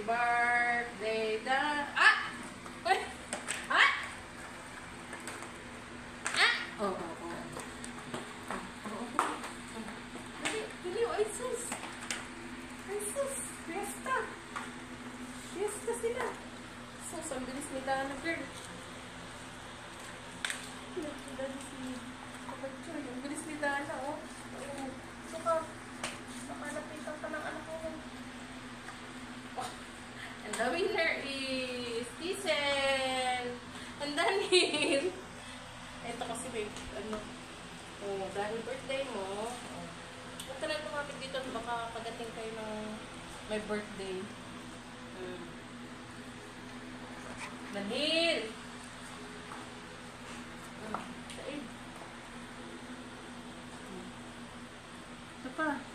birthday, Dan. Ah! Uy! Ah! Ah! Oh, oh, oh. Dali, dali, oh, ay sus. Ay sus, fiesta. Fiesta sila. Sus, ang bilis ni Dana, girl. Ang bilis ni Kapatchoy. Ang bilis ni Dana, oh. Oh, saka, nakalapitan pa ng anak ko. Oh, and the winner is Tisen. And Daniel. Ito kasi may, ano, oh, dahil birthday mo, oh, huwag ka na lumapit dito, baka pagdating kayo ng may birthday. Daniel! Said. Ito pa.